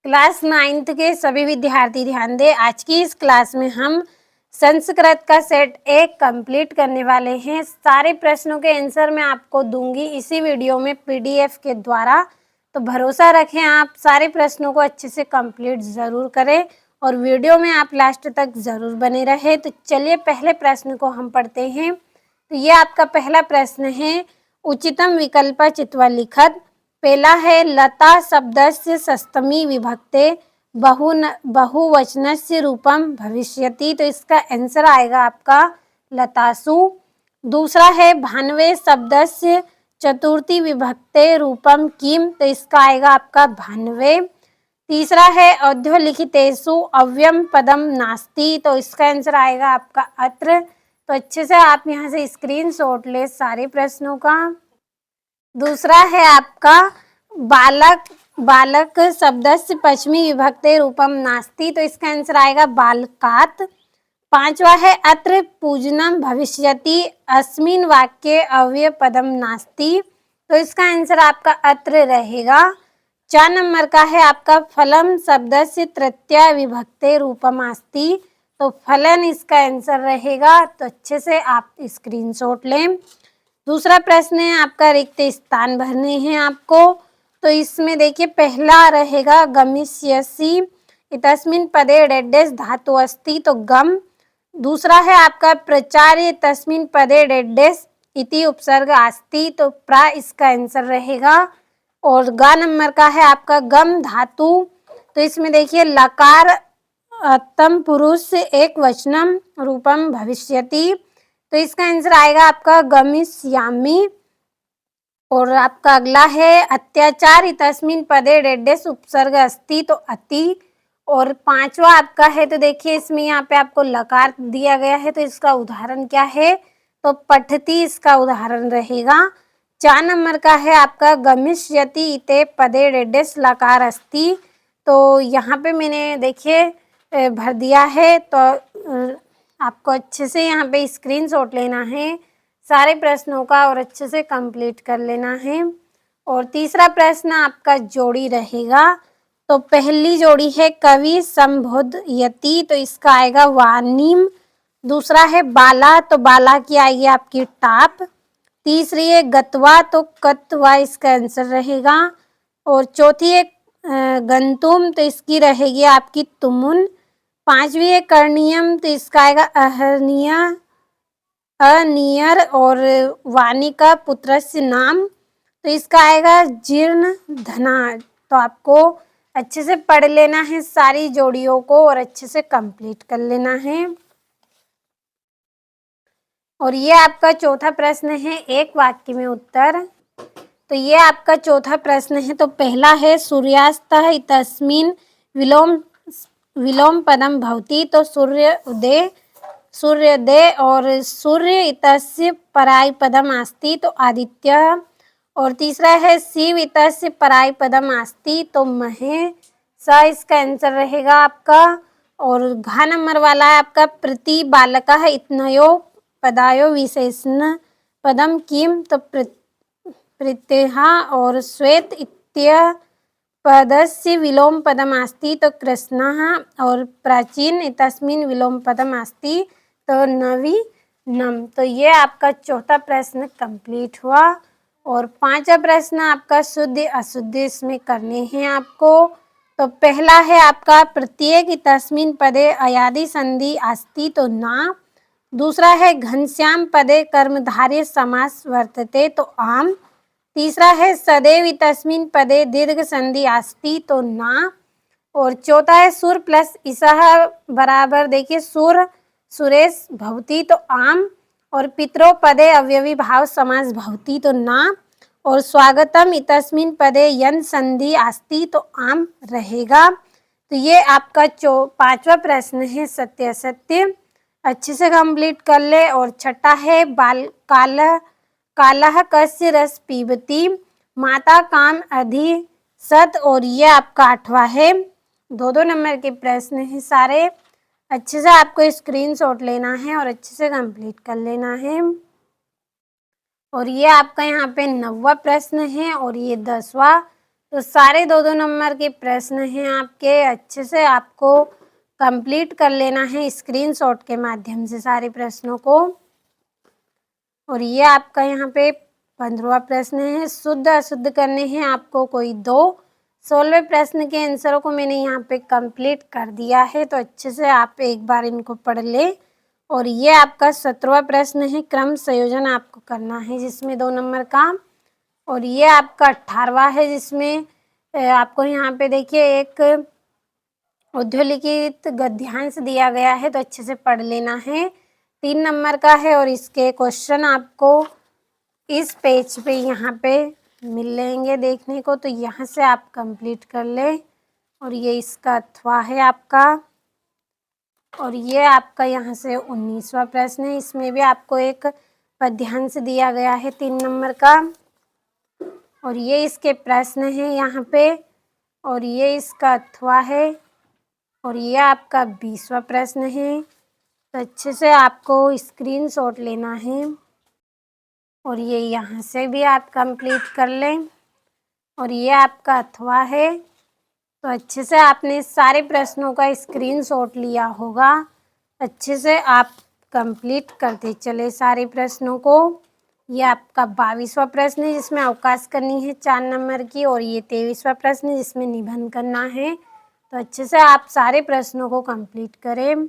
Class 9th के सभी विद्यार्थी ध्यान दें। आज की इस क्लास में हम संस्कृत का सेट 1 कंप्लीट करने वाले हैं। सारे प्रश्नों के आंसर मैं आपको दूंगी इसी वीडियो में पीडीएफ के द्वारा। तो भरोसा रखें, आप सारे प्रश्नों को अच्छे से कंप्लीट ज़रूर करें और वीडियो में आप लास्ट तक ज़रूर बने रहे। तो चलिए पहले प्रश्न को हम पढ़ते हैं। तो ये आपका पहला प्रश्न है, उचितम विकल्प चित्वा लिखत। पहला है लता शब्दस्य षष्टमी विभक्ते बहुवचनस्य रूपम भविष्यति। तो इसका आंसर आएगा आपका लतासु। दूसरा है भानवे शब्दस्य चतुर्थी विभक्ते रूपम किम। तो इसका आएगा आपका भानवे। तीसरा है अध्योलिखितेषु अव्ययम पदम नास्ति। तो इसका आंसर आएगा आपका अत्र। तो अच्छे से आप यहाँ से स्क्रीनशॉट ले सारे प्रश्नों का। दूसरा है आपका बालक शब्दस्य पश्चिमी विभक्ते रूपम नास्ति। तो इसका आंसर आएगा बालकात। पांचवा है अत्र पूजनम भविष्यति अस्मिन् वाक्ये अव्यय पदम नास्ति। तो इसका आंसर आपका अत्र रहेगा। 4 नंबर का है आपका फलम शब्दस्य तृतीया विभक्ते रूपम अस्ति। तो फलन इसका आंसर रहेगा। तो अच्छे से आप स्क्रीनशॉट लें। दूसरा प्रश्न है आपका रिक्त स्थान भरने हैं आपको। तो इसमें देखिए पहला रहेगा गमिष्यसि इतस्मिन् पदे डेडेस धातु अस्ति। तो गम। दूसरा है आपका प्रचार्य तस्मिन् पदे डेडेस इति उपसर्ग अस्ति। तो प्रा इसका आंसर रहेगा। और ग नंबर का है आपका गम धातु। तो इसमें देखिए लकार तम पुरुष एक वचनम रूपम भविष्यति। तो इसका आंसर आएगा आपका गमिष्यामि। और आपका अगला है अत्याचार तस्मिन् पदे डेडेस उपसर्ग अस्ति। तो अति। और पांचवा आपका है, तो देखिए इसमें यहाँ पे आपको लकार दिया गया है। तो इसका उदाहरण क्या है, तो पठति इसका उदाहरण रहेगा। 4 नंबर का है आपका गमिष्यति इते पदे डेडेस लकार अस्ति। तो यहाँ पे मैंने देखिए भर दिया है। तो आपको अच्छे से यहाँ पे स्क्रीनशॉट लेना है सारे प्रश्नों का और अच्छे से कंप्लीट कर लेना है। और तीसरा प्रश्न आपका जोड़ी रहेगा। तो पहली जोड़ी है कवि संबोधयति। तो इसका आएगा वानिम। दूसरा है बाला। तो बाला की आएगी आपकी टाप। तीसरी है गत्वा। तो कत्वा इसका आंसर रहेगा। और चौथी है गंतुम। तो इसकी रहेगी आपकी तुमुन। पांचवी है कर्णियम। तो इसका आएगा अहर्निय अनियर। और वाणी का पुत्रस्य नाम। तो इसका आएगा जीर्ण धना। तो आपको अच्छे से पढ़ लेना है सारी जोड़ियों को और अच्छे से कंप्लीट कर लेना है। और ये आपका चौथा प्रश्न है एक वाक्य में उत्तर। तो ये आपका चौथा प्रश्न है। तो पहला है सूर्यास्तः इतस्मिन् विलोम पदम भवति। तो सूर्योदय और सूर्य इतस्य पराय पदम अस्ति। तो आदित्य। और तीसरा है शिव इतस्य पराय पदम अस्ति। तो महे। स इसका आंसर रहेगा आपका। और घ नंबर वाला है आपका प्रति बालकः इत्नयो पदायो विशेषण पदम किम। तो प्रत्यहा और श्वेत इत्य पदस्य विलोम पदम अस्ति। तो कृष्णः। और प्राचीन तस्मिन् विलोम पदम अस्ति। तो नवीनम। तो ये आपका चौथा प्रश्न कंप्लीट हुआ। और पांचवा प्रश्न आपका शुद्ध अशुद्ध इसमें करने हैं आपको। तो पहला है आपका प्रत्येक तस्मिन् पदे अयादि संधि अस्ति। तो ना। दूसरा है घनश्याम पदे कर्मधारय समास वर्तते। तो आम। तीसरा है सदैव तस्मिन् पदे दीर्घ संधि अस्ति। तो ना। और चौथा है सुर प्लस इसह बराबर देखिए सुर सुरेश भवति। तो आम। और पितरो पदे अवयवी भाव समास भवति। तो ना। और स्वागतम इतस्मिन् पदे यन संधि अस्ति। तो आम रहेगा। तो ये आपका पांचवा प्रश्न है सत्य असत्य। अच्छे से कंप्लीट कर ले। और छठा है कालः कस्य रस पीबति माता काम अधि सत। और ये आपका आठवां है। 2-2 नंबर के प्रश्न हैं सारे। अच्छे से आपको स्क्रीनशॉट लेना है और अच्छे से कंप्लीट कर लेना है। और ये आपका यहाँ पे 9वां प्रश्न है और ये 10वां। तो सारे 2-2 नंबर के प्रश्न हैं आपके, अच्छे से आपको कंप्लीट कर लेना है स्क्रीनशॉट के माध्यम से सारे प्रश्नों को। और ये आपका यहाँ पे 15वां प्रश्न है, शुद्ध अशुद्ध करने हैं आपको कोई 2। 16वें प्रश्न के आंसरों को मैंने यहाँ पे कंप्लीट कर दिया है, तो अच्छे से आप एक बार इनको पढ़ ले। और ये आपका 17वां प्रश्न है, क्रम संयोजन आपको करना है जिसमें 2 नंबर का। और ये आपका 18वां है जिसमें आपको यहाँ पे देखिए एक उद्धलिखित गद्यांश दिया गया है, तो अच्छे से पढ़ लेना है। 3 नंबर का है और इसके क्वेश्चन आपको इस पेज पे यहाँ पे मिलेंगे देखने को, तो यहाँ से आप कंप्लीट कर ले। और ये इसका अथवा है आपका। और ये आपका यहाँ से 19वां प्रश्न है, इसमें भी आपको एक पद्यांश दिया गया है 3 नंबर का। और ये इसके प्रश्न है यहाँ पे। और ये इसका अथवा है। और ये आपका 20वां प्रश्न है, तो अच्छे से आपको स्क्रीनशॉट लेना है। और ये यहाँ से भी आप कंप्लीट कर लें। और ये आपका अथवा है, तो अच्छे से आपने सारे प्रश्नों का स्क्रीनशॉट लिया होगा। अच्छे से आप कंप्लीट करते चले सारे प्रश्नों को। ये आपका 22वां प्रश्न है जिसमें अवकाश करनी है 4 नंबर की। और ये 23वां प्रश्न है जिसमें निबंध करना है। तो अच्छे से आप सारे प्रश्नों को कंप्लीट करें।